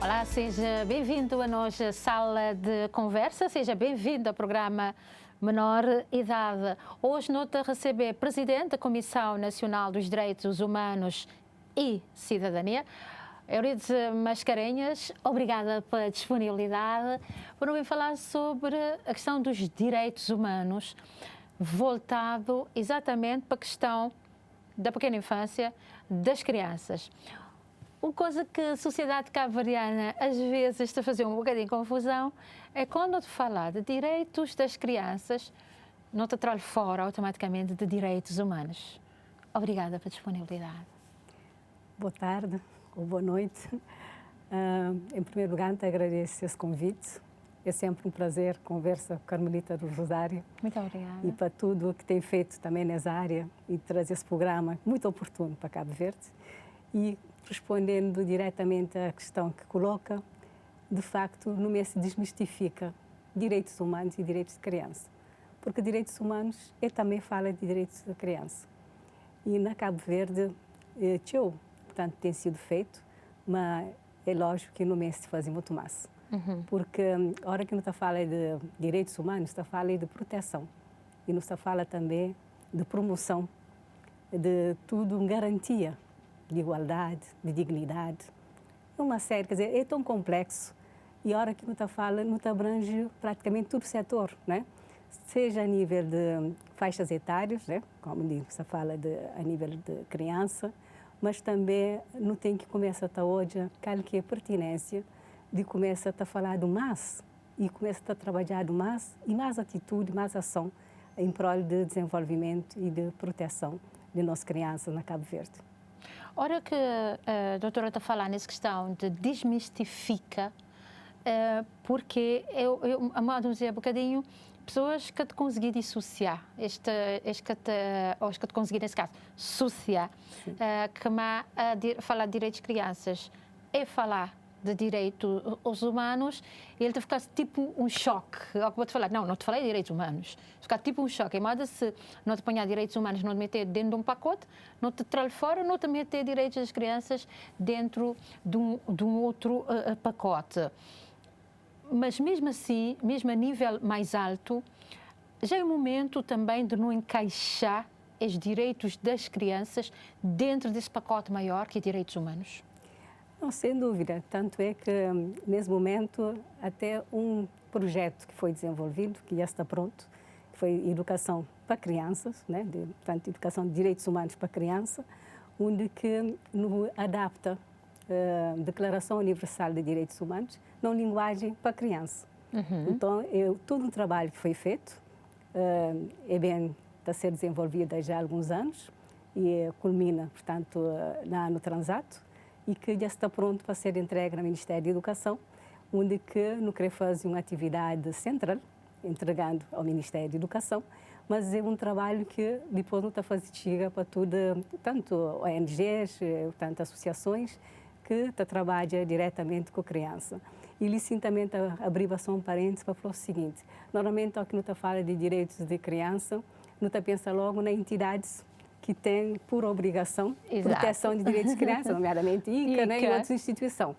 Olá, seja bem-vindo à nossa sala de conversa, seja bem-vindo ao programa Menor Idade. Hoje nós recebemos o Presidente da Comissão Nacional dos Direitos Humanos e Cidadania, Euridice Mascarenhas. Obrigada pela disponibilidade para vir falar sobre a questão dos direitos humanos, voltado exatamente para a questão da pequena infância, das crianças. Uma coisa que a sociedade cabo-verdiana às vezes está a fazer um bocadinho de confusão é quando te falar de direitos das crianças, não te traz fora automaticamente de direitos humanos. Obrigada pela disponibilidade. Boa tarde ou boa noite. Em primeiro lugar, te agradeço esse convite. É sempre um prazer conversar com a Carmelita do Rosário. Muito obrigada. E para tudo o que tem feito também nessa área e trazer esse programa muito oportuno para Cabo Verde. E respondendo diretamente à questão que coloca, de facto, no mês se desmistifica direitos humanos e direitos de criança. Porque direitos humanos também fala de direitos da criança. E na Cabo Verde, portanto, tem sido feito, mas é lógico que no mês se faz muito mais. Porque a hora que não está fala de direitos humanos, está fala de proteção. E não está fala também de promoção, de tudo garantia de igualdade, de dignidade. É uma série, quer dizer, é tão complexo e a hora que não está fala, não abrange praticamente todo o setor, né? Seja a nível de faixas etárias, né? Como digo, se fala a nível de criança, mas também não tem que começar a hoje qualquer pertinência de começar a falar do mais e começar a trabalhar do mais e mais atitude, mais ação em prol de desenvolvimento e de proteção de nossas crianças na Cabo Verde. Hora que a doutora está falando nessa questão de desmistifica, porque eu amado dizer um bocadinho, pessoas que te conseguir dissociar, ou que te conseguir, nesse caso, associar, que falar de direitos de crianças é falar de direitos humanos, e ele te ficar tipo um choque. Eu vou te falar, não te falei de direitos humanos. Ficar tipo um choque. Em modo se não te apanhar direitos humanos, não te meter dentro de um pacote, não te trazer fora, não te meter direitos das crianças dentro de um outro pacote. Mas mesmo assim, mesmo a nível mais alto, já é o momento também de não encaixar os direitos das crianças dentro desse pacote maior que é direitos humanos. Não, sem dúvida. Tanto é que, nesse momento, até um projeto que foi desenvolvido, que já está pronto, que foi Educação para Crianças, né? Portanto, Educação de Direitos Humanos para Criança, onde que adapta a Declaração Universal de Direitos Humanos na linguagem para criança. Então, todo um trabalho que foi feito, está a ser desenvolvido já há alguns anos e culmina, portanto, no ano transato, e que já está pronto para ser entregue no Ministério da Educação, onde que não quer fazer uma atividade central, entregando ao Ministério da Educação, mas é um trabalho que depois não está fazendo chega para tudo, tanto ONGs, tanto associações, que trabalham diretamente com a criança. E ali sim também abrir só um parênteses para falar o seguinte, normalmente ao que não está fala de direitos de criança, não está pensa logo nas entidades que tem por obrigação proteção de direitos de criança, nomeadamente ICA, né, e outras instituições.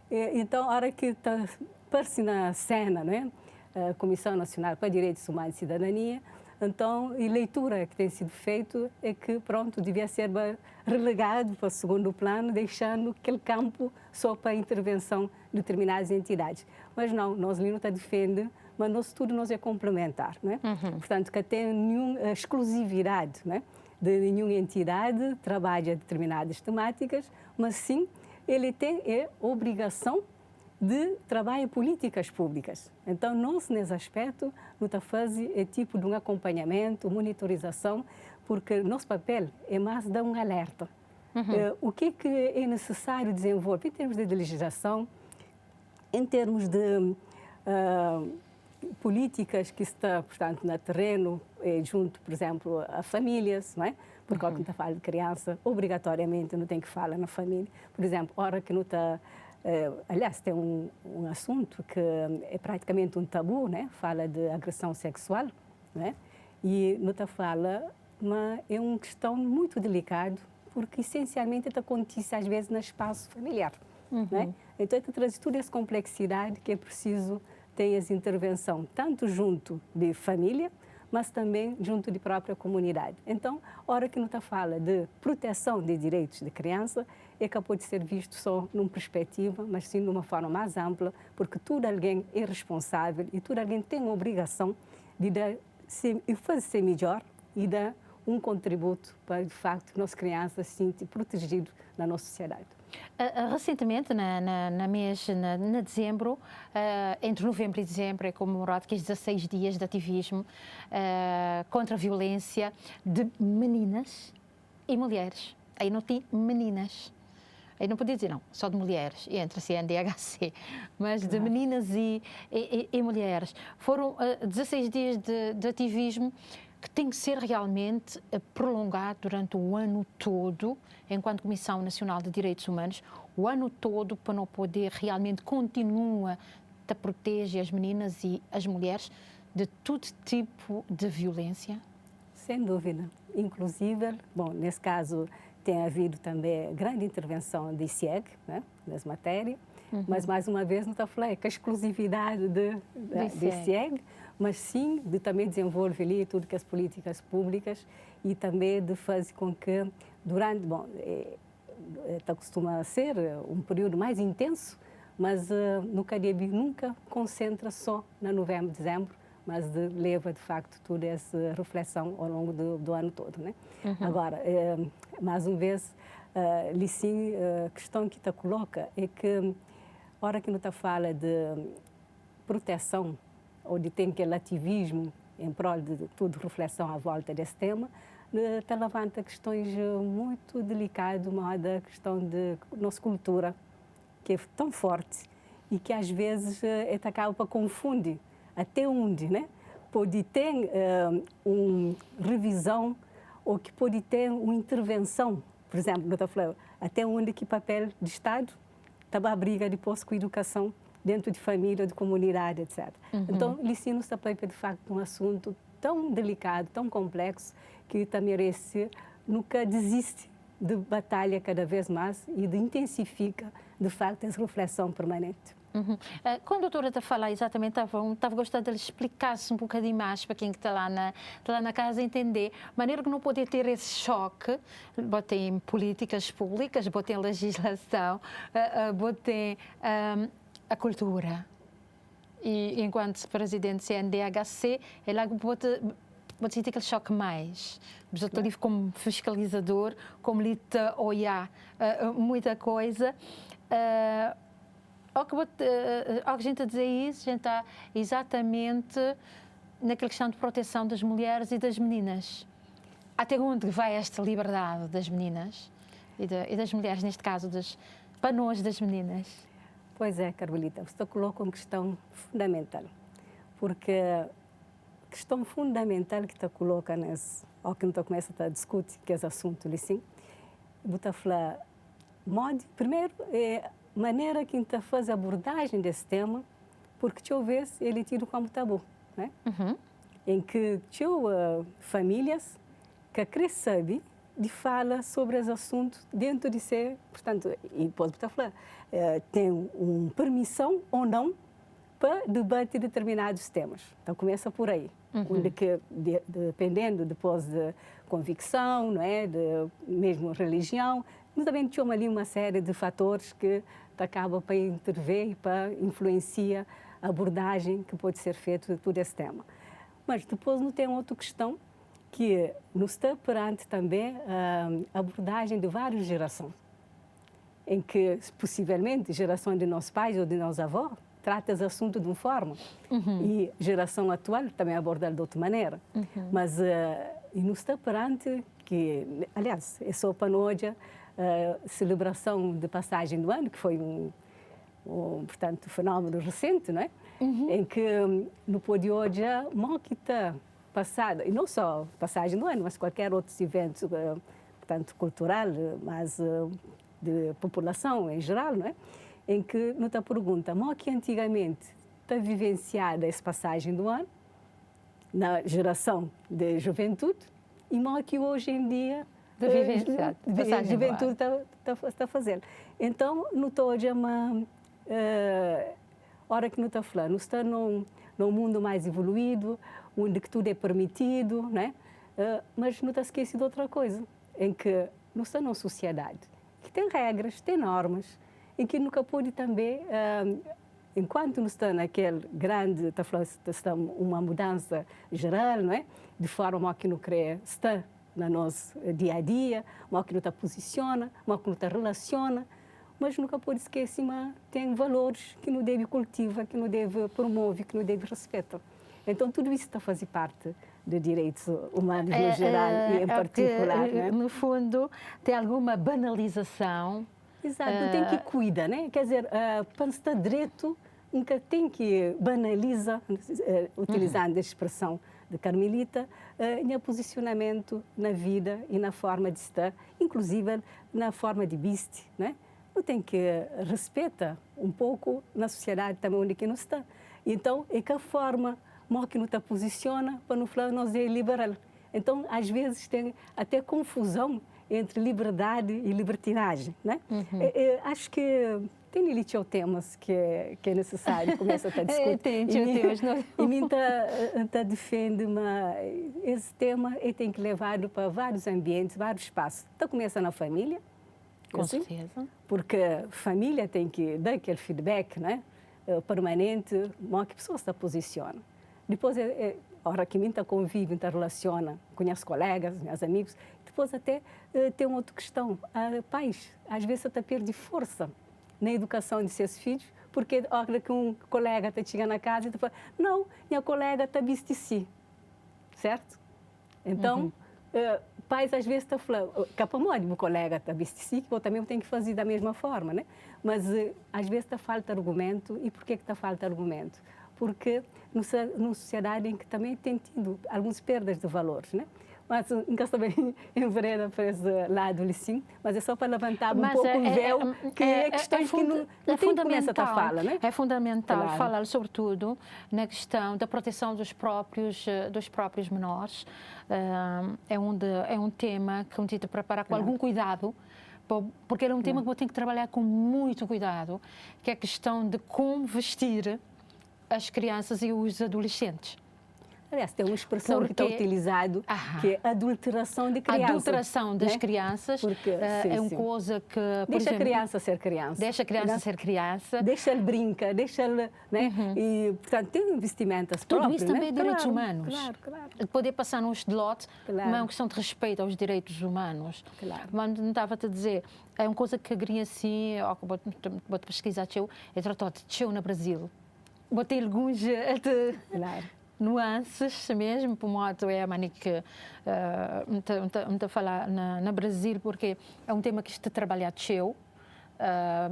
Então, a hora que está aparece na cena, né, a Comissão Nacional para Direitos Humanos e Cidadania, então, a leitura que tem sido feita é que, pronto, devia ser relegado para o segundo plano, deixando aquele campo só para a intervenção de determinadas entidades. Mas não, nós ali não está defendendo, mas nosso estudo nós é complementar, né? Portanto, que tem nenhuma exclusividade, né? De nenhuma entidade trabalha determinadas temáticas, mas sim ele tem a obrigação de trabalhar em políticas públicas. Então, nós, nesse aspecto, não fazemos tipo de um acompanhamento, monitorização, porque nosso papel é mais dar um alerta. O que é necessário desenvolver em termos de legislação, em termos de políticas que está, portanto, no terreno, junto, por exemplo, a famílias, não é? Porque quando está falando de criança, obrigatoriamente não tem que falar na família. Por exemplo, a hora que não está... aliás, tem um assunto que é praticamente um tabu, né? Fala de agressão sexual, né? E não está fala, mas é uma questão muito delicada, porque essencialmente acontece às vezes no espaço familiar. né? Então, é que traz toda essa complexidade que é preciso ter essa intervenção, tanto junto de família, mas também junto de própria comunidade. Então, a hora que não está fala de proteção de direitos de criança, é que pode ser visto só numa perspectiva, mas sim de uma forma mais ampla, porque todo alguém é responsável e todo alguém tem a obrigação de fazer melhor e dar um contributo para, de facto, nossas crianças se sentirem protegidas na nossa sociedade. Recentemente, na dezembro, entre novembro e dezembro, é comemorado que 16 dias de ativismo contra a violência de meninas e mulheres. Aí não tem meninas. Aí não podia dizer, não, só de mulheres, entre CNDHC, mas de meninas e mulheres. Foram 16 dias de ativismo que tem que ser realmente prolongado durante o ano todo, enquanto Comissão Nacional de Direitos Humanos, o ano todo, para não poder realmente continuar a proteger as meninas e as mulheres de todo tipo de violência? Sem dúvida. Inclusive, bom, nesse caso tem havido também grande intervenção de CIEG, né, nessa matéria, mas mais uma vez não está falando que a exclusividade de CIEG, mas sim de também desenvolver ali tudo que as políticas públicas e também de fazer com que durante, bom, costuma ser um período mais intenso, mas nunca concentra só na novembro, dezembro, mas leva de facto toda essa reflexão ao longo do ano todo, né? Agora, mais uma vez, ali sim, a questão que te coloca é que a hora que não está fala de proteção ou de ter aquele ativismo em prol de tudo reflexão à volta desse tema, te levanta questões muito delicadas, uma da questão de nossa cultura, que é tão forte e que às vezes acaba para confundir até onde, né, pode ter uma revisão ou que pode ter uma intervenção, por exemplo, eu estou falando, até onde que papel de Estado estava a briga depois com a educação dentro de família, de comunidade, etc. Então, o ensino está de facto um assunto tão delicado, tão complexo, que merece nunca desiste de batalha cada vez mais e de intensifica, de facto, essa reflexão permanente. Quando a doutora está a falar exatamente, estava gostando de lhe explicasse um bocadinho mais para quem está lá na casa entender, maneira que não pode ter esse choque, botem em políticas públicas, botem em legislação, botem a cultura. E enquanto presidente CNDHC, é lá que pode sentir aquele choque mais. Mas eu estou ali como fiscalizador, como lhe olhar muita coisa. Ao que a gente está a dizer isso, a gente está exatamente naquela questão de proteção das mulheres e das meninas. Até onde vai esta liberdade das meninas e das mulheres, neste caso, para nós, das meninas? Pois é, Carolita, você colocou uma questão fundamental, porque a questão fundamental que você coloca nesse, ao que você começa a discutir, que é esse assunto ali, sim, você fala, primeiro, maneira que a gente faz a abordagem desse tema, porque talvez ele é tido como tabu, né? Em que famílias que crescem de fala sobre os assuntos dentro de si, portanto, e pode estar falando, tem uma permissão ou não para debater determinados temas. Então começa por aí, onde que dependendo depois de convicção, não é, de mesmo religião, mas também tinha ali uma série de fatores que acaba para intervir e para influenciar a abordagem que pode ser feita de todo esse tema. Mas depois não tem outra questão que nos está perante também a abordagem de várias gerações, em que possivelmente a geração de nossos pais ou de nossos avós trata esse assunto de uma forma e a geração atual também aborda de outra maneira. Mas e nos está perante que, aliás, é só para hoje celebração de passagem do ano, que foi portanto, fenómeno recente, não é? Em que no pôr de hoje, que está passado, e não só passagem do ano, mas qualquer outro evento, portanto, cultural, mas de população em geral, não é? Em que não está pergunta, que antigamente está vivenciada essa passagem do ano, na geração de juventude, e que hoje em dia juventude está fazendo. Então, não estou a uma hora que não está falando, está num mundo mais evoluído, onde que tudo é permitido, né? Mas não está esquecido de outra coisa, em que não está numa sociedade que tem regras, tem normas, em que nunca pode também, enquanto não está naquele grande, está uma mudança geral, não é? De forma que não cria, está no nosso dia a dia, uma que não está posiciona, uma que não está relaciona, mas nunca pode esquecer, mas tem valores que não deve cultivar, que não deve promover, que não deve respeitar. Então, tudo isso está a fazer parte dos direitos humanos no geral e em particular. Né? No fundo, tem alguma banalização. Exato, tem que cuidar, né? Quer dizer, para estar direito, nunca tem que banalizar, utilizando a expressão de Carmelita, em posicionamento na vida e na forma de estar, inclusive na forma de vestir, né? Não tem que respeitar um pouco na sociedade também onde que não está. Então, é que a forma que não está posiciona para não falar nós é liberal. Então, às vezes tem até confusão entre liberdade e libertinagem, né? Acho que tem ali temas que é necessário começar a discutir. Tem temas, não? E mim está defende, mas esse tema tem que levar para vários ambientes, vários espaços. Então começa na família, com certeza, porque a família tem que dar aquele feedback, né? Permanente, como que a pessoa se posiciona. Depois a hora que mim convive, relaciona com os colegas, meus amigos, depois até tem uma outra questão. Pais, às vezes até perde força na educação de seus filhos, porque a hora que um colega está chegando na casa e fala, não, minha colega está vestindo si, certo? Então, pais às vezes estão falando, capaz meu colega está vestindo si, que eu também tenho que fazer da mesma forma, né? Mas às vezes está falta argumento. E por que está falta argumento? Porque numa sociedade em que também tem tido algumas perdas de valores, né? Mas nunca também envereda para esse lado ali sim, mas é só para levantar um pouco o véu, que é questões que não tem como essa fala, né? É fundamental falar, sobretudo, na questão da proteção dos próprios menores. É um tema que eu tenho de preparar com algum cuidado, porque é um tema que eu tenho que trabalhar com muito cuidado, que é a questão de como vestir as crianças e os adolescentes. Aliás, tem uma expressão que está utilizada, que é adulteração de crianças. A adulteração das crianças é uma coisa que... Deixa a criança ser criança. Deixa a criança ser criança. Deixa ele brincar, deixa ele... Né? E, portanto, tem investimentos próprios. Tudo isso também é direitos humanos. Claro. De poder passar num lote, é uma questão de respeito aos direitos humanos. Mas não estava-te a dizer, é uma coisa que a assim, vou pesquisar, é tratado de no Brasil. Botei alguns... nuances mesmo, por modo é a maneira que me falar na Brasil, porque é um tema que está trabalhado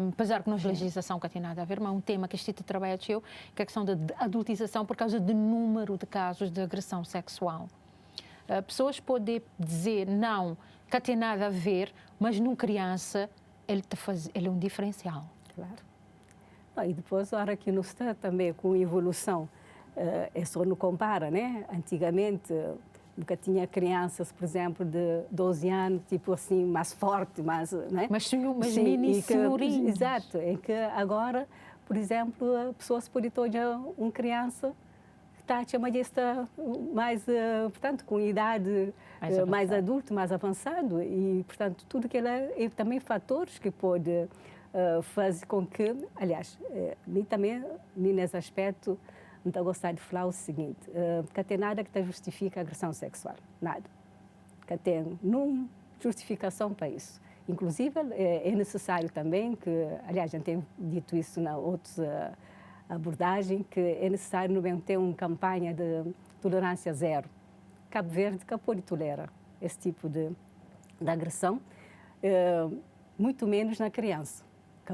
apesar que não é legislação que tem nada a ver, mas é um tema que está trabalhado que é a questão da adultização por causa do número de casos de agressão sexual. Pessoas podem dizer não, que tem nada a ver, mas numa criança ele é um diferencial. Claro. E depois, a hora que não está também com evolução, é só não compara, né? Antigamente, nunca tinha crianças, por exemplo, de 12 anos, tipo assim, mais forte, mais, né? Mas mini senhorinhos. Exato, é que agora, por exemplo, a pessoa se pode ter uma criança que está mais, portanto, com idade mais adulta, mais avançado, e, portanto, tudo que ela é também fatores que pode fazer com que, aliás, nesse aspecto, não estou a gostar de falar o seguinte, que tem nada que justifique a agressão sexual, nada. Que tem nenhuma justificação para isso. Inclusive, é necessário também que, aliás, já tenho dito isso na outra abordagem, que é necessário também ter uma campanha de tolerância zero. Cabo Verde pode tolerar esse tipo de agressão, muito menos na criança,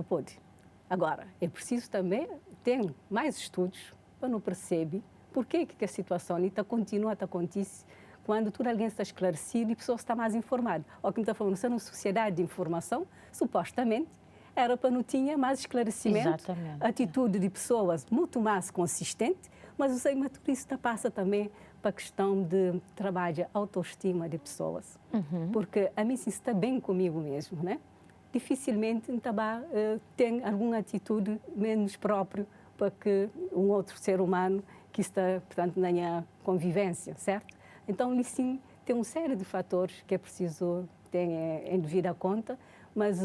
pode. Agora, é preciso também ter mais estudos para não perceber por que a situação ali continua a acontecer quando tudo alguém está esclarecido e a pessoa está mais informada. Ou como está falando, numa sociedade de informação, supostamente, era para não tinha mais esclarecimento, atitude de pessoas muito mais consistente, mas tudo isso passa também para a questão de trabalho, autoestima de pessoas. Porque a mim se está bem comigo mesmo, né? Dificilmente tem alguma atitude menos própria para que um outro ser humano que está, portanto, na minha convivência, certo? Então, sim, tem uma série de fatores que é preciso ter em devida conta, mas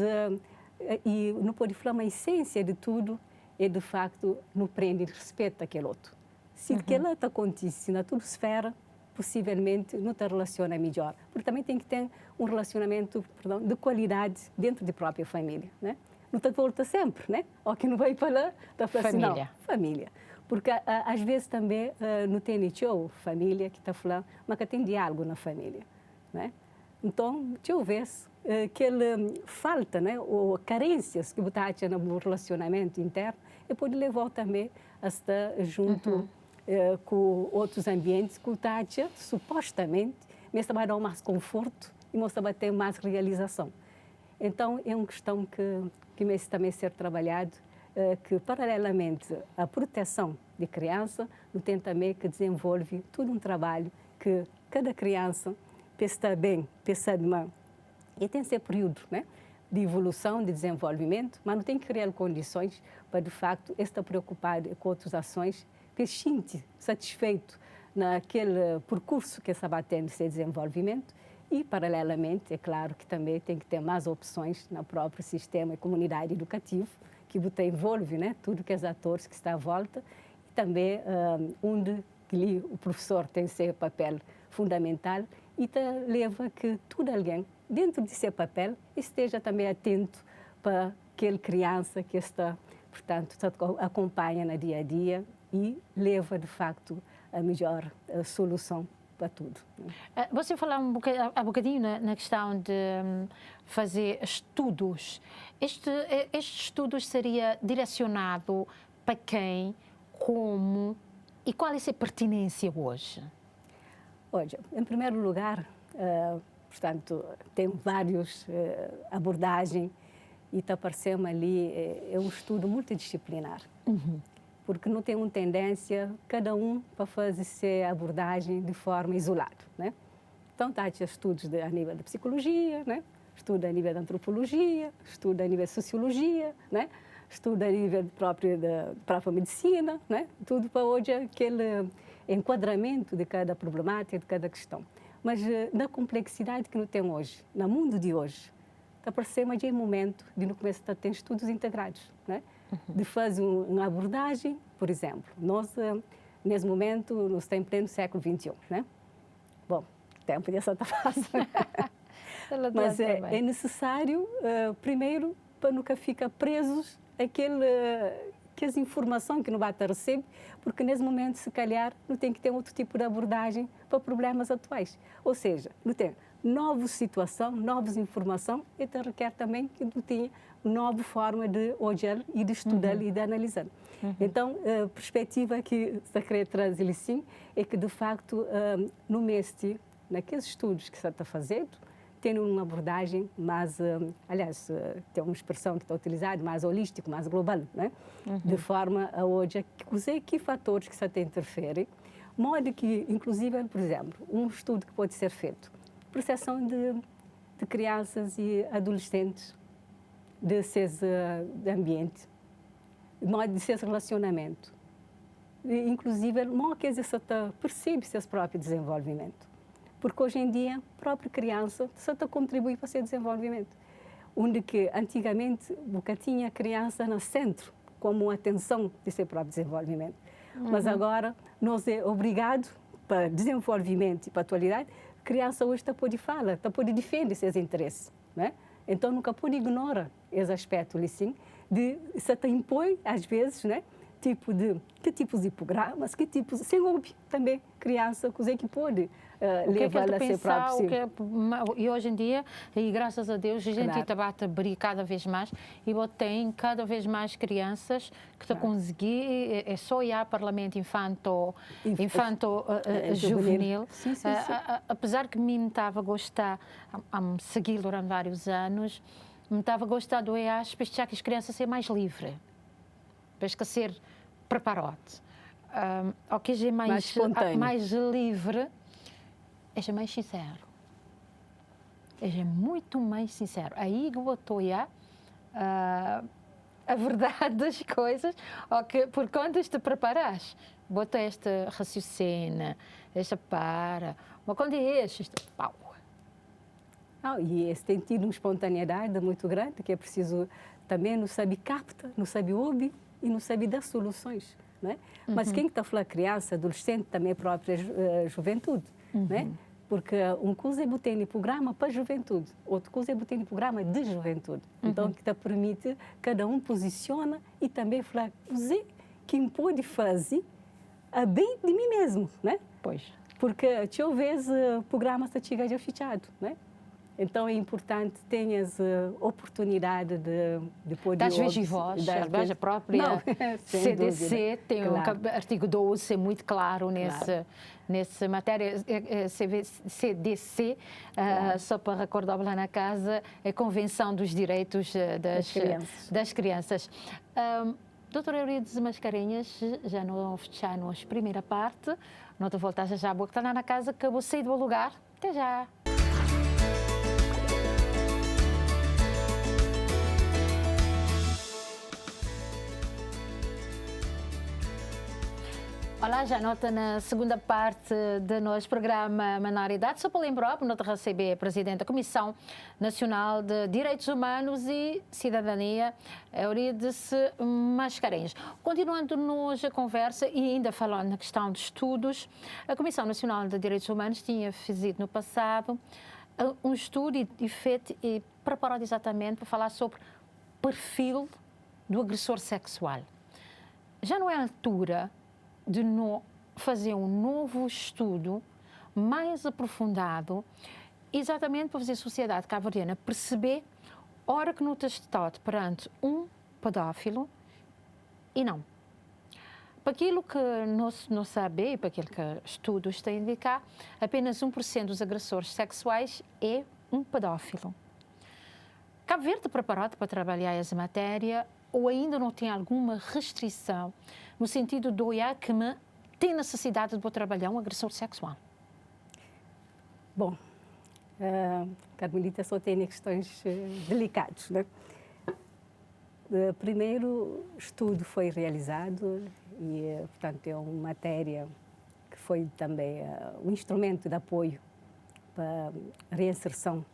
e não pode falar, mas a essência de tudo é, de facto, no prende respeito àquele outro. Se aquele outro acontece na tua esfera, possivelmente não te relaciona melhor. Porque também tem que ter um relacionamento, perdão, de qualidade dentro da própria família, né? Não te volta sempre, né? Ou que não vai para lá, está assim, não, família. Porque às vezes também não tem nem família que está falando, mas que tem diálogo na família, né? Então, eu vejo que falta, né, ou carências que você tem no relacionamento interno, e pode levar também a estar junto com outros ambientes que você supostamente mesmo vai dar mais conforto e mesmo vai ter mais realização. Então, é uma questão que merece também ser trabalhado, que paralelamente à proteção de criança, não tem também que desenvolve todo um trabalho que cada criança está bem, está de mão. E tem esse período, né, de evolução, de desenvolvimento, mas não tem que criar condições para, de facto, estar preocupado com outras ações, que se sente satisfeito naquele percurso que está tendo esse desenvolvimento e, paralelamente, é claro que também tem que ter mais opções no próprio sistema e comunidade educativo, que envolve, né, tudo que os atores que estão à volta, e também onde o professor tem seu papel fundamental e leva que todo alguém, dentro de seu papel, esteja também atento para aquela criança que está, portanto, acompanha no dia a dia e leva, de facto, a melhor solução para tudo. Você falou há bocadinho na questão de fazer estudos. Estes estudos seria direcionado para quem, como e qual é a sua pertinência hoje? Olha, em primeiro lugar, portanto, tem várias abordagens e está parecendo ali, é um estudo multidisciplinar. Porque não tem uma tendência, cada um, para fazer essa abordagem de forma isolada, né? Então, há estudos a nível da psicologia, né? Estudo a nível da antropologia, estudo a nível da sociologia, né? Estudo a nível próprio da própria medicina, né? Tudo para hoje aquele enquadramento de cada problemática, de cada questão. Mas na complexidade que não tem hoje, no mundo de hoje, está parecendo que é momento de não começar a ter estudos integrados, né? De fazer uma abordagem, por exemplo, nós, nesse momento, nós estamos em pleno século XXI, né? Bom, o tempo já está fácil. Mas é necessário, primeiro, para nunca ficar presos àquelas informações que não vai estar receber, porque nesse momento, se calhar, não tem que ter outro tipo de abordagem para problemas atuais. Ou seja, não tem novas situações, novas informações, e requer também que não tenha nova forma de olhar e de estudar e de analisar. Então, a perspectiva que se quer trazer sim é que, de facto, no MEST, naqueles estudos que se está fazendo, tem uma abordagem mais, aliás, tem uma expressão que está utilizada, mais holística, mais global, né? De forma a hoje, que fatores que se interferem, modo que, inclusive, por exemplo, um estudo que pode ser feito, percepção de crianças e adolescentes, de seus ambiente, modo de seus relacionamento, inclusive, modo que eles percebem seu próprio desenvolvimento. Porque hoje em dia, a própria criança só contribui para o seu desenvolvimento. Onde que antigamente nunca tinha a criança no centro, como atenção de seu próprio desenvolvimento. Mas agora, nós é obrigado para desenvolvimento e para a atualidade, a criança hoje pode falar, pode defender seus interesses, né? Então, nunca pode ignorar esse aspecto, sim, de se impõe, às vezes, né? Que tipos de programas, que tipos, sem ouvir também criança, coisa que pode levar a ser próprio. E hoje em dia, e graças a Deus, a gente está a abrir cada vez mais e tem cada vez mais crianças que estão a conseguir, é só ir ao Parlamento infanto-juvenil. Apesar que me estava a gostar, a me seguir durante vários anos, me estava a gostar do EAS para que as crianças sejam mais livres, para ser preparado. ou que é Mais espontâneo. mais livre, é mais sincero. É muito mais sincero. Aí eu estou a verdade das coisas, por quando te preparas, bota esta raciocínio, esta para, mas quando é este, pau. E esse tem tido uma espontaneidade muito grande, que é preciso também não saber capta, não saber ouvir e não saber dar soluções. Não é? Mas quem está a falar criança, adolescente, também é a própria juventude. Não é? Porque um coisa é botar no programa para a juventude, outra coisa é botar no programa de juventude. Então, que te permite, cada um posiciona e também falar, quem pode fazer a bem de mim mesmo, né? Pois. Porque, tinha vezes, programas que chegam já fechado, né? Então, é importante que tenhas oportunidade de poder... Das vezes voz, a própria não, CDC tem claro. artigo 12 muito claro nessa matéria. CDC, só para recordar lá na casa, é a Convenção dos Direitos das Crianças. Doutora Eurides Mascarenhas, já fechamos a primeira parte, não te voltas já a boa que está lá na casa, que eu sair do lugar. Até já! Olá, já nota na segunda parte do nosso programa Menoridade. Só para lembrar, nós recebemos a Presidente da Comissão Nacional de Direitos Humanos e Cidadania, Eurides Mascarenhas. Continuando-nos a conversa e ainda falando na questão de estudos, a Comissão Nacional de Direitos Humanos tinha feito no passado um estudo e feito e preparado exatamente para falar sobre perfil do agressor sexual. Já não é a altura de fazer um novo estudo mais aprofundado, exatamente para fazer a sociedade cabo-verdiana perceber a hora que não está perante um pedófilo e não. Para aquilo que não sabe, para aquilo que estudos estão a indicar, apenas 1% dos agressores sexuais é um pedófilo. Cabo Verde está preparado para trabalhar essa matéria ou ainda não tem alguma restrição no sentido de olhar que tem necessidade de trabalhar um agressor sexual? Bom, Carmelita só tem questões delicadas, né? O primeiro estudo foi realizado e, portanto, é uma matéria que foi também um instrumento de apoio para a reinserção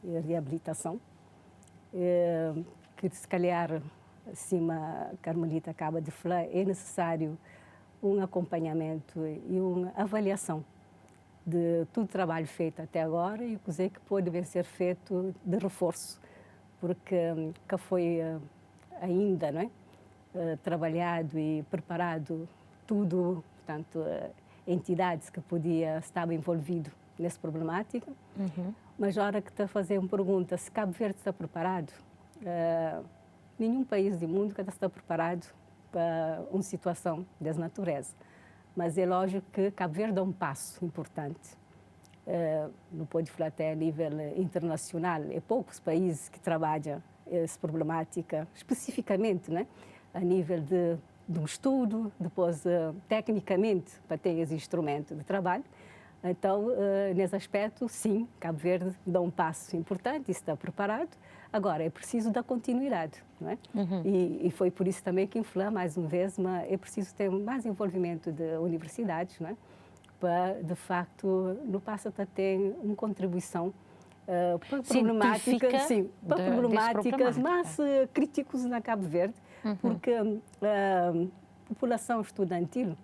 e a reabilitação, que se calhar, assim, a Carmelita acaba de falar, é necessário um acompanhamento e uma avaliação de todo o trabalho feito até agora e o que pode ser feito de reforço, porque que foi ainda, não é, trabalhado e preparado tudo, portanto, entidades que estavam envolvidas nessa problemática, mas a hora que está a fazer uma pergunta se Cabo Verde está preparado, nenhum país do mundo está preparado para uma situação dessa natureza. Mas é lógico que Cabo Verde dá um passo importante. Não pode falar até a nível internacional. É poucos países que trabalham essa problemática especificamente, né? A nível de um estudo, depois tecnicamente para ter esse instrumento de trabalho. Então, nesse aspecto, sim, Cabo Verde dá um passo importante e está preparado. Agora, é preciso dar continuidade, não é? E foi por isso também que inflama mais uma vez, mas é preciso ter mais envolvimento de universidades, não é? Para, de facto, no passado ter uma contribuição para problemáticas, sim, para problemáticas mais críticas na Cabo Verde, porque a população estudantil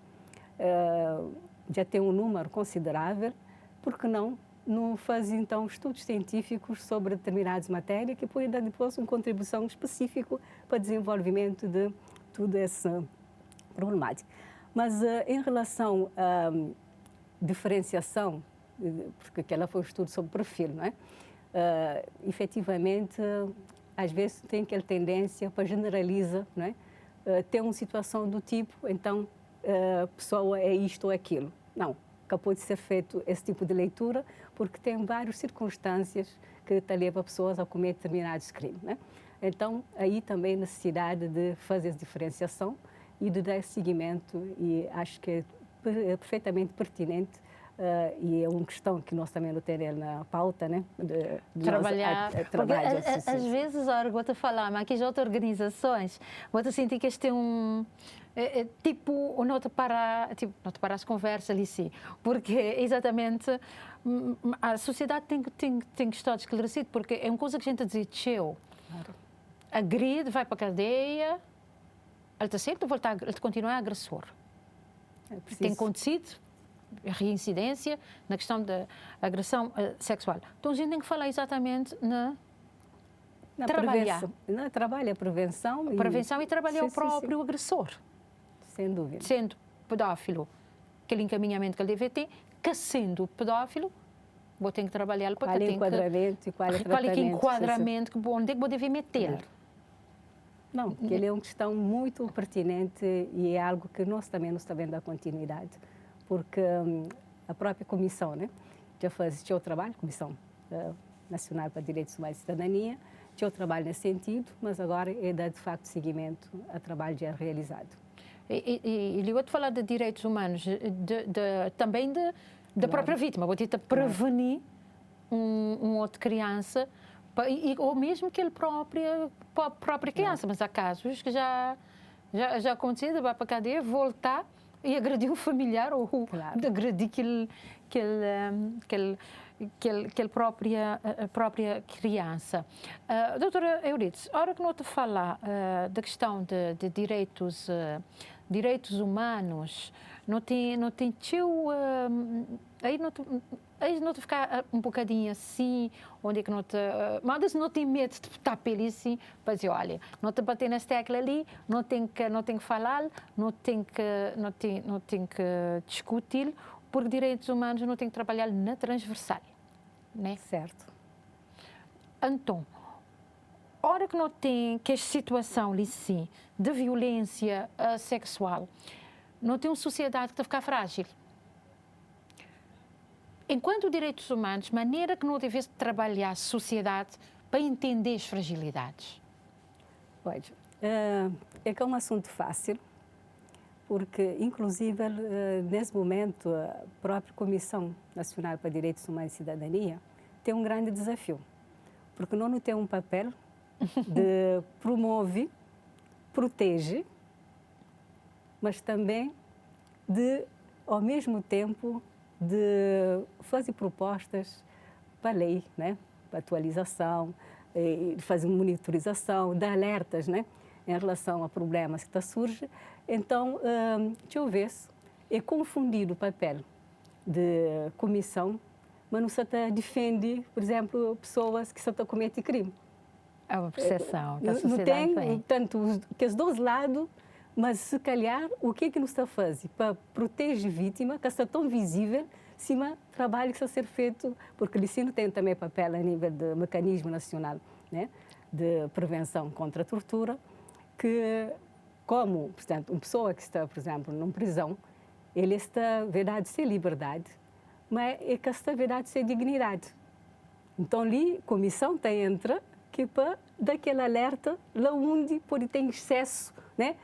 já tem um número considerável, porque não faz então estudos científicos sobre determinadas matérias que podem dar depois uma contribuição específica para o desenvolvimento de toda essa problemática. Mas em relação à diferenciação, porque aquela foi um estudo sobre perfil, não é? Efetivamente, às vezes tem aquela tendência para generalizar, não é? Ter uma situação do tipo, então a pessoa é isto ou aquilo. Não, pode ser feito esse tipo de leitura porque tem várias circunstâncias que levam pessoas a cometer determinados crimes, né? Então, aí também a necessidade de fazer essa diferenciação e de dar seguimento, e acho que é perfeitamente pertinente. E é uma questão que nós também não temos na pauta, né? De trabalhar. Trabalho às vezes, a hora que eu falar, mas aqui já outras organizações, eu sinto que este é um. Tipo, não te parar as conversas ali, sim. Porque, exatamente, a sociedade tem que estar esclarecida, porque é uma coisa que a gente diz, tchau, agride, vai para a cadeia, ele está sempre a voltar, ele continua agressor. Tem acontecido reincidência na questão da agressão sexual. Então a gente tem que falar exatamente na trabalhar. Trabalho, a prevenção. Prevenção e trabalhar o próprio agressor. Sem dúvida. Sendo pedófilo, aquele encaminhamento que ele deve ter, que sendo pedófilo, vou ter que trabalhar para qual enquadramento e qual é enquadramento, onde é que vou dever meter. Claro. Não, porque ele é uma questão muito pertinente e é algo que nós também não estamos vendo a continuidade. Porque a própria comissão, né, já faz o seu trabalho, Comissão Nacional para Direitos Humanos e Cidadania, tinha o trabalho nesse sentido, mas agora é dar de facto seguimento ao trabalho já realizado. E eu vou falar de direitos humanos, também da própria vítima, vou tentar prevenir uma outra criança, ou mesmo que ele própria criança, mas há casos que já aconteceu, vai para a cadeia, voltar e agredir um familiar ou agredir aquela própria criança. Doutora Euridice, a hora que nós te falar da questão de direitos humanos, não tem aí não te ficar um bocadinho assim, onde é que não te... Mas não tem medo de estar pelo assim, para dizer, olha, não te bater nessa tecla ali, não tem que falar, não tem que discutir, porque direitos humanos não tem que trabalhar na transversal, né? Certo. Então, a hora que não tem que esta situação ali sim, de violência sexual, não tem uma sociedade que está a ficar frágil. Enquanto direitos humanos, maneira que não devemos trabalhar a sociedade para entender as fragilidades? Pode. É que é um assunto fácil, porque, inclusive, nesse momento, a própria Comissão Nacional para Direitos Humanos e Cidadania tem um grande desafio, porque nós não temos um papel de promover, proteger, mas também de, ao mesmo tempo, de fazer propostas para a lei, né? Para atualização, de fazer monitorização, de alertas, né? Em relação a problemas que surgem. Então, deixa eu ver se é confundir o papel de comissão, mas não se defende, por exemplo, pessoas que estão a cometer crime. É uma percepção que a não sociedade tem, tanto que os dois lados, mas se calhar o que nos está a fazer para proteger a vítima, que está tão visível, cima trabalho que está a ser feito, porque o ensino tem também papel a nível do mecanismo nacional, né, de prevenção contra a tortura, que como, portanto, uma pessoa que está, por exemplo, numa prisão, ele está, verdade, sem liberdade, mas é que está, verdade, sem dignidade. Então, ali, a comissão entra que para dar aquele alerta lá onde pode ter excesso, né,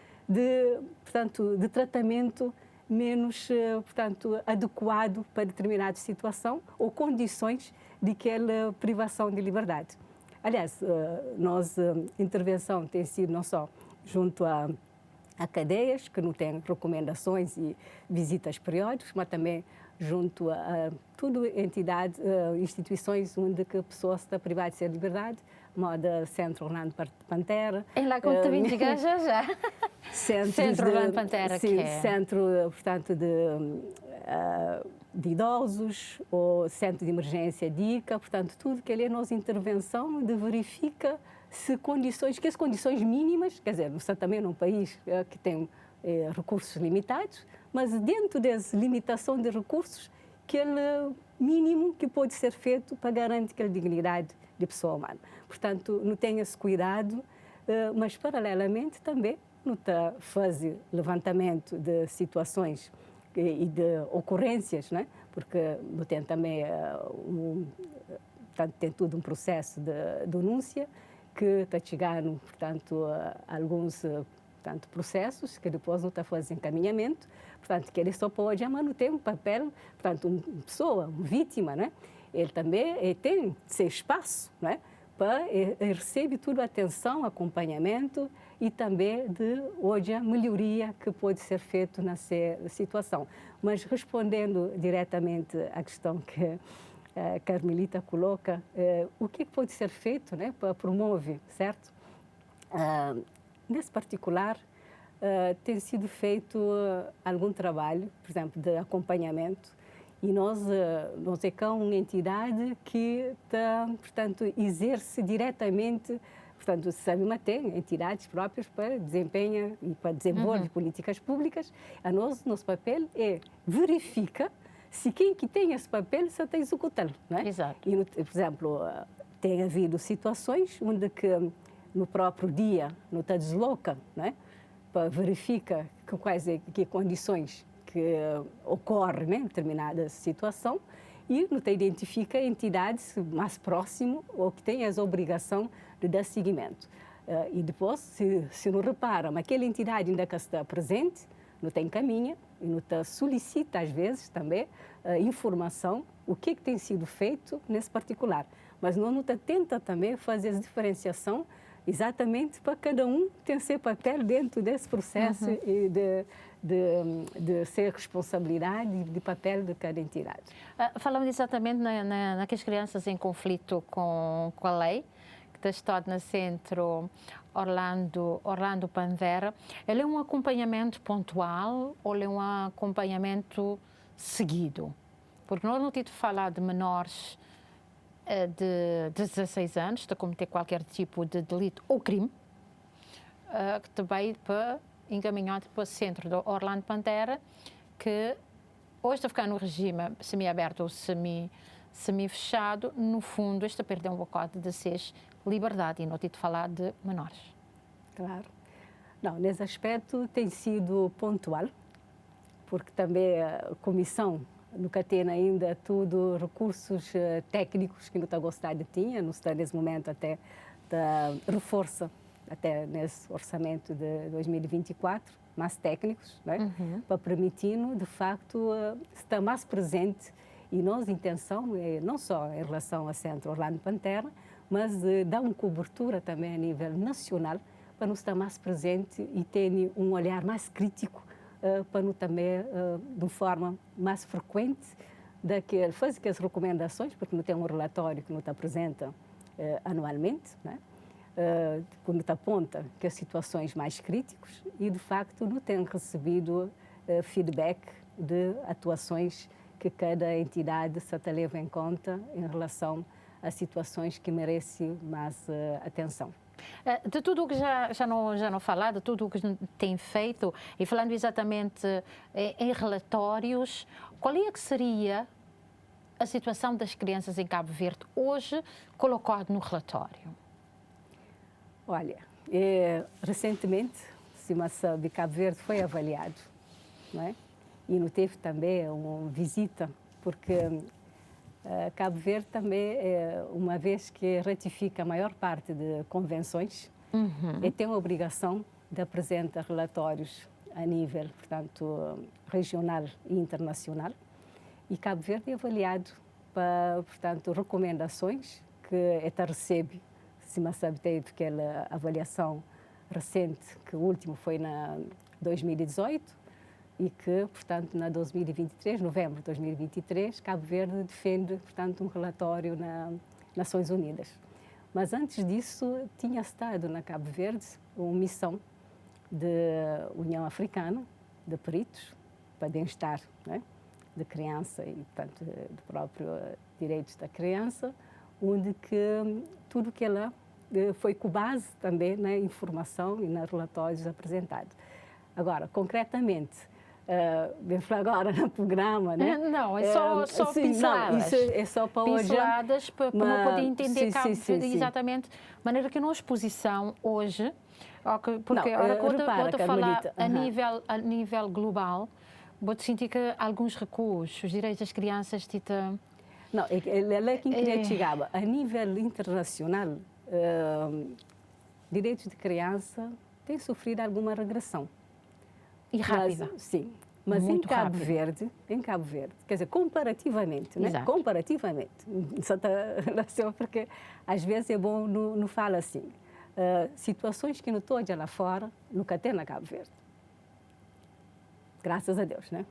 portanto, de tratamento menos, portanto, adequado para determinada situação ou condições de aquela privação de liberdade. Aliás, nossa intervenção tem sido não só junto a cadeias, que não têm recomendações e visitas periódicas, mas também junto a tudo entidades, instituições onde a pessoa está privada de sua liberdade, modo Centro Orlando Pantera. É lá como também diga já. Centro Orlando Pantera, sim, que é... Centro, portanto, de idosos, ou Centro de Emergência DICA, portanto, tudo que ali é a nossa intervenção de verifica se condições, que as condições mínimas, quer dizer, nós estamos também num país que tem recursos limitados, mas dentro dessa limitação de recursos, aquele mínimo que pode ser feito para garantir aquela dignidade de pessoa humana. Portanto, não tem esse cuidado, mas paralelamente também não está fazer levantamento de situações e de ocorrências, né? Porque não tem também portanto, tem tudo um processo de denúncia que está chegando, portanto, alguns portanto, processos que depois não está fazendo encaminhamento, portanto, que ele só pode manter um papel, portanto, uma pessoa, uma vítima, né? Ele também tem seu espaço, né? Para receber toda a atenção, acompanhamento e também de hoje a melhoria que pode ser feito nessa situação. Mas respondendo diretamente à questão que a Carmelita coloca, o que pode ser feito, né, para promover, certo? Nesse particular, tem sido feito algum trabalho, por exemplo, de acompanhamento, e nós é uma entidade que está, portanto, exerce diretamente, portanto, SAMIMA tem entidades próprias para desempenhar e para desenvolver políticas públicas. Nosso papel é verificar se quem que tem esse papel se está executando, não é? Exato. E, por exemplo, tem havido situações onde que no próprio dia não está desloca, não é? Para verificar que condições que ocorrem, né, em determinada situação, e não te identifica entidades mais próximas ou que têm a obrigação de dar seguimento. E depois, se não repara, mas aquela entidade ainda que está presente, não tem caminha e não te solicita, às vezes, também informação, o que tem sido feito nesse particular. Mas não te tenta também fazer a diferenciação exatamente para cada um ter seu papel dentro desse processo e de ser responsabilidade e de papel de cada entidade. Falamos exatamente naquelas crianças em conflito com a lei, que está no centro Orlando Pantera. Ele é um acompanhamento pontual ou ele é um acompanhamento seguido? Porque nós não temos de falar de menores de 16 anos, de cometer qualquer tipo de delito ou crime, que também encaminhado para o centro do Orlando Pantera, que hoje está a ficar no regime semi-aberto ou semi-fechado. No fundo, está a perder um bocado de ser liberdade, e não tive de falar de menores. Claro. Não, nesse aspecto tem sido pontual, porque também a comissão nunca tem ainda tudo recursos técnicos que não está gostado de tinha, não está nesse momento até reforça até nesse orçamento de 2024, mais técnicos, né? Para permitir, de facto, estar mais presente. E nossa intenção é não só em relação ao Centro Orlando Pantera, mas dar uma cobertura também a nível nacional para nos estar mais presente e ter um olhar mais crítico para nos também, de uma forma mais frequente, fazer as recomendações, porque não tem um relatório que nos apresenta anualmente, né? Quando nos aponta que as situações mais críticas e, de facto, não tem recebido feedback de atuações que cada entidade se leva em conta em relação a situações que merecem mais atenção. De tudo o que já não falar, de tudo o que tem feito, e falando exatamente em relatórios, qual é que seria a situação das crianças em Cabo Verde hoje colocado no relatório? Olha, recentemente, o CIMASA de Cabo Verde foi avaliado, não é? E não teve também uma visita, porque Cabo Verde também, uma vez que ratifica a maior parte de convenções, e tem a obrigação de apresentar relatórios a nível, portanto, regional e internacional. E Cabo Verde é avaliado para, portanto, recomendações que ETA recebe. CIMASA teve aquela avaliação recente, que o último foi na 2018, e que, portanto, na 2023, novembro de 2023, Cabo Verde defende, portanto, um relatório nas Nações Unidas. Mas antes disso, tinha estado na Cabo Verde uma missão da União Africana, de peritos, para bem-estar, né, de criança e, portanto, do próprio direitos da criança, onde que tudo que ela foi com base também na informação e nos relatórios apresentados. Agora, concretamente, agora no programa, né? Não, é só sim, pinceladas. Não, isso é só para hoje. Pinceladas para não poder entender sim. exatamente de maneira que numa exposição hoje, porque não, vou falar a nível global, vou-te sentir que alguns recursos, os direitos das crianças, não, ela é quem queria chegar. A nível internacional, direitos de criança tem sofrido alguma regressão. E rápida. Mas, sim. Mas Muito em Cabo rápido. Verde, quer dizer, comparativamente, né? Exato. Comparativamente, Santa Nação, porque às vezes é bom não falar assim. Situações que não estou lá fora, nunca tem na Cabo Verde. Graças a Deus, né?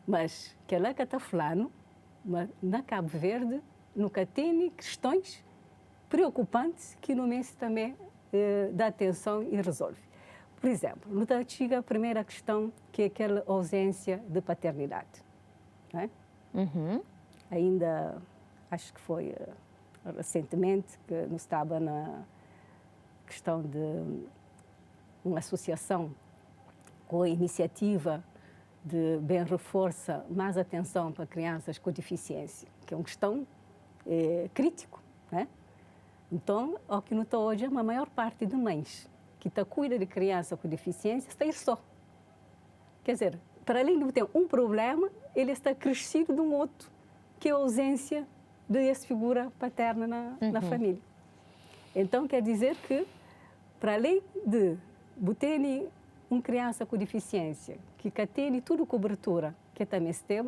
Mas que lá que está falando, na Cabo Verde, nunca tem questões preocupantes que no mês também dá atenção e resolve. Por exemplo, no chega a primeira questão, que é aquela ausência de paternidade. Não é? Ainda, acho que foi recentemente, que não estava na questão de uma associação com a iniciativa de bem reforça mais atenção para crianças com deficiência, que é uma questão crítico. Né? Então, o que notou hoje é uma maior parte de mães que cuida de criança com deficiência está aí só. Quer dizer, para além de ter um problema, ele está crescido de um outro, que é a ausência dessa figura paterna na família. Então, quer dizer que, para além de ter uma criança com deficiência, que tem tudo cobertura, que também se tem,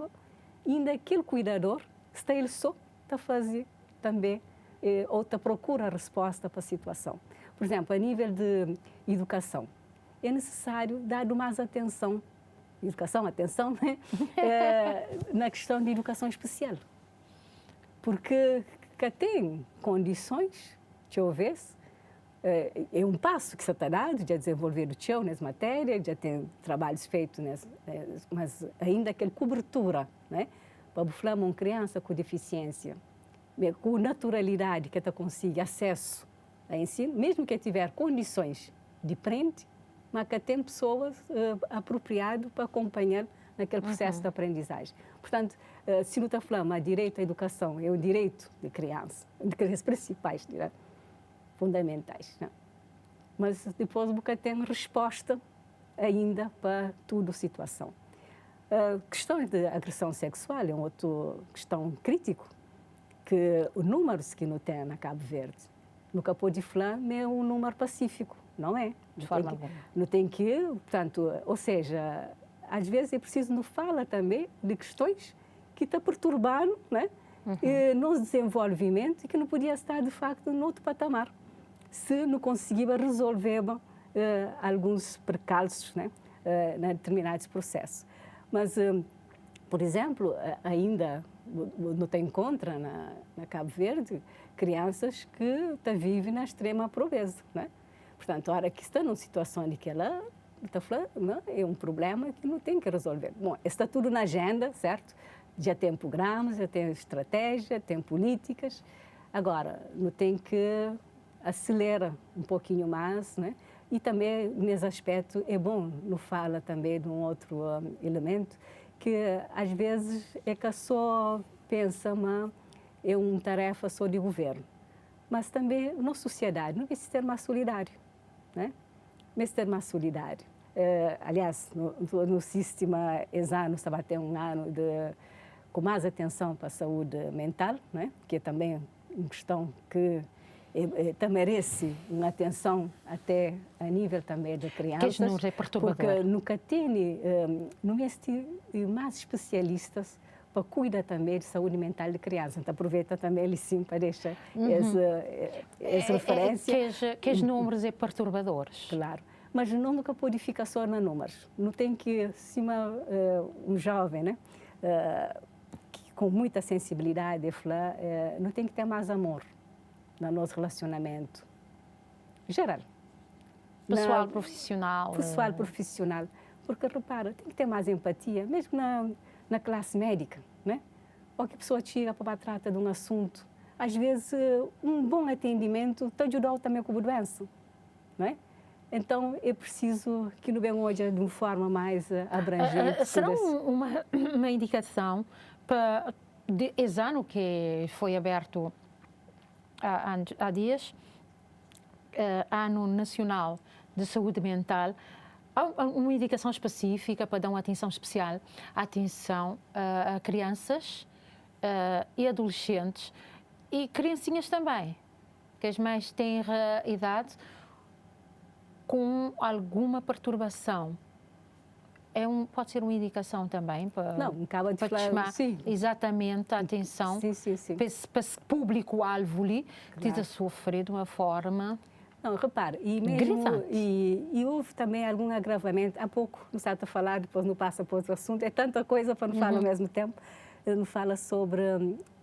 ainda aquele cuidador está ele só a fazer também, ou a procura a resposta para a situação. Por exemplo, a nível de educação, é necessário dar mais atenção, né? Na questão de educação especial. Porque que tem condições, talvez, é um passo que se está dado, de desenvolver o teu nessa matéria, já tem trabalhos feitos, mas ainda aquela cobertura, né? Para falar uma criança com deficiência, com naturalidade que ela consiga acesso a ensino, mesmo que tiver condições de frente, mas que tem pessoas apropriadas para acompanhar naquele processo de aprendizagem. Portanto, se não está falando a direito à educação, é o direito de criança, de crianças principais, fundamentais. Não? Mas depois nunca tem resposta ainda para toda a situação. Questões de agressão sexual é uma outra questão crítica, que o número que não tem na Cabo Verde, nunca pode falar, é um número pacífico, não é? De forma alguma. Não tem que, portanto, ou seja, às vezes é preciso nos falar também de questões que estão perturbando, né? No desenvolvimento e que não podia estar, de facto, noutro patamar, se não conseguir resolver alguns percalços, né? Em determinados processos. Mas, por exemplo, ainda não tem contra na Cabo Verde crianças que vivem na extrema pobreza, né? Portanto, a hora que está numa situação de que ela está falando, não, é um problema que não tem que resolver. Bom, está tudo na agenda, certo? Já tem programas, já tem estratégia, tem políticas. Agora, não tem que acelerar um pouquinho mais, né? E também, nesse aspecto, é bom, não fala também de um outro elemento, que às vezes é que só pensa, mas é uma tarefa só de governo. Mas também, na sociedade, não precisa ser mais solidário, né? Precisa ser mais solidário. Aliás, no sistema exame estava a ter um ano com mais atenção para a saúde mental, né? Que é também uma questão que merece uma atenção até a nível também de crianças. Que não é perturbador. Porque nunca tem, não existe mais especialistas para cuidar também de saúde mental de crianças. Então, aproveita também ele sim para deixar essa referência. Que os números é perturbadores. Claro. Mas não nunca pode ficar só nos números. Não tem que, cima, um jovem, né? Que, com muita sensibilidade, não tem que ter mais amor no nosso relacionamento geral. Pessoal, profissional. Pessoal, profissional. Porque, repara, tem que ter mais empatia, mesmo na classe médica, né? Ou que a pessoa chega para tratar de um assunto. Às vezes, um bom atendimento te ajuda também com a doença, não é? Então, é preciso que não venham hoje de uma forma mais abrangente. Será uma indicação para esse ano que foi aberto há dias, Ano Nacional de Saúde Mental, há uma indicação específica para dar uma atenção especial à atenção a crianças e adolescentes e criancinhas também, que as mais têm idade, com alguma perturbação, pode ser uma indicação também para, não, acaba de falar, chamar sim. exatamente a atenção para esse público-alvo ali que está a sofrer de uma forma... Não, repare, e mesmo e houve também algum agravamento. Há pouco não está a falar, depois não passa para outro assunto. É tanta coisa para não falar ao mesmo tempo. Ele não fala sobre,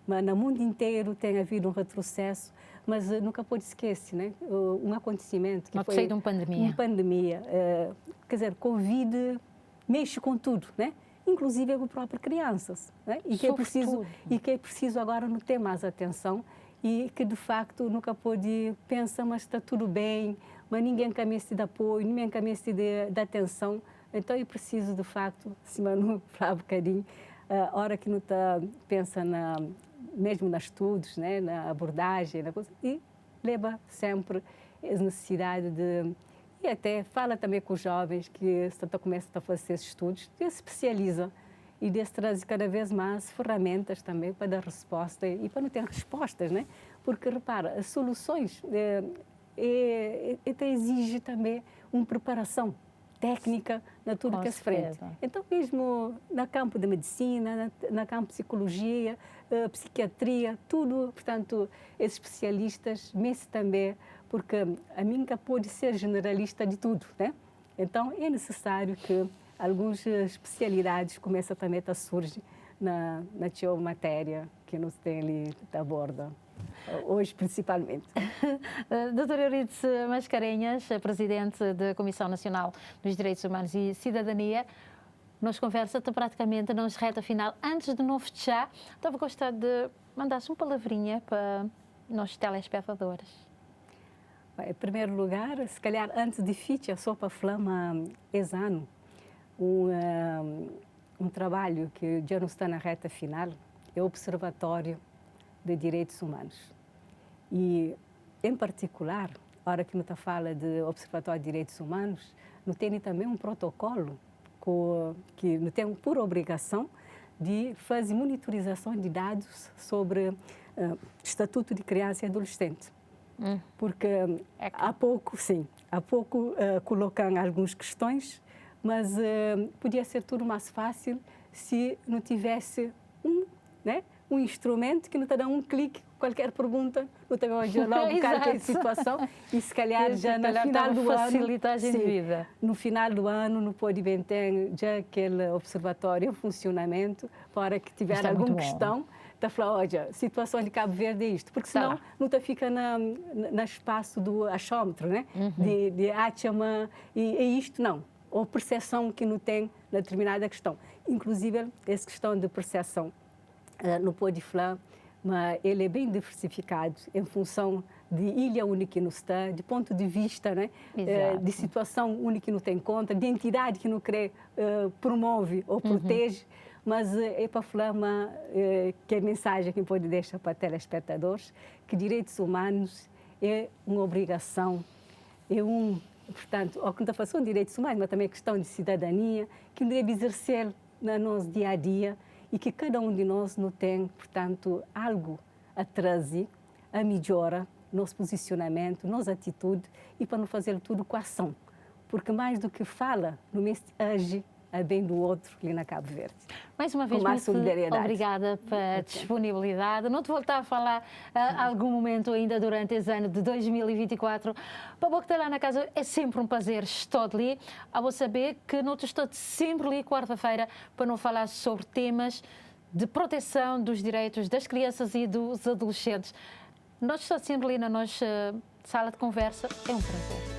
no mundo inteiro tem havido um retrocesso, mas nunca pode esquecer, né? Um acontecimento que foi de uma pandemia. Uma pandemia, quer dizer, Covid mexe com tudo, né? Inclusive com próprias crianças, né? E que é preciso agora não ter mais atenção. E que, de facto, nunca pode pensar, mas está tudo bem, mas ninguém caminha-se de apoio, ninguém caminha-se de atenção. Então, é preciso, de facto, se Manu falar um bocadinho, a hora que não está, pensa mesmo nos estudos, né, na abordagem, na coisa, e leva sempre a necessidade de... E até fala também com os jovens que começam a fazer esses estudos, que se especializam e de trazer cada vez mais ferramentas também para dar resposta e para não ter respostas, né? Porque, repara, as soluções até exigem também uma preparação técnica na tudo que é frente. Então, mesmo no campo da medicina, na campo de psicologia, psiquiatria, tudo, portanto, esses especialistas, mesmo também, porque a minha pode ser generalista de tudo, né? Então, é necessário que algumas especialidades começam também a surgir na tua matéria que nos tem ali da borda, hoje principalmente. Doutora Euridice Mascarenhas, presidente da Comissão Nacional dos Direitos Humanos e Cidadania, nos conversa praticamente nos reta final. Antes de não fechar, estava a gostar de mandar-se uma palavrinha para nós telespectadores. Em primeiro lugar, se calhar antes de fechar, só para falar esse ano, um trabalho que já não está na reta final, é o Observatório de Direitos Humanos. E, em particular, a hora que não fala de Observatório de Direitos Humanos, não tem também um protocolo que não tem por obrigação de fazer monitorização de dados sobre Estatuto de Criança e Adolescente. Porque há pouco colocam algumas questões, mas podia ser tudo mais fácil se não tivesse um instrumento que não te dá um clique, qualquer pergunta, não te vai logo qualquer situação e se calhar já no final do ano, facilitagem de vida. No final do ano não pode bem ter já aquele observatório em funcionamento para que tiver alguma questão, está falar, olha, situação de Cabo Verde é isto, porque senão não te fica no espaço do achômetro, né? De achama e é isto não. Ou percepção que não tem na determinada questão. Inclusive, essa questão de percepção, não pode falar, mas ele é bem diversificado em função de ilha única que não está, de ponto de vista, né? De situação única que não tem conta, de entidade que não crê, promove ou protege, mas é para falar que a mensagem que pode deixar para telespectadores, que direitos humanos é uma obrigação, portanto, ao que não está falando de direitos humanos, mas também questão de cidadania, que deve exercer no nosso dia a dia e que cada um de nós não tem, portanto, algo a trazer, a melhora, nosso posicionamento, nossa atitude e para não fazer tudo com ação. Porque mais do que fala, no mês age a bem do outro ali na Cabo Verde. Mais uma vez, muito obrigada pela disponibilidade. Não te voltar a falar algum momento ainda durante esse ano de 2024. Para você que está lá na casa, é sempre um prazer estar ali. A você saber que não estou sempre ali quarta-feira para não falar sobre temas de proteção dos direitos das crianças e dos adolescentes. Nós estamos sempre ali na nossa sala de conversa. É um prazer.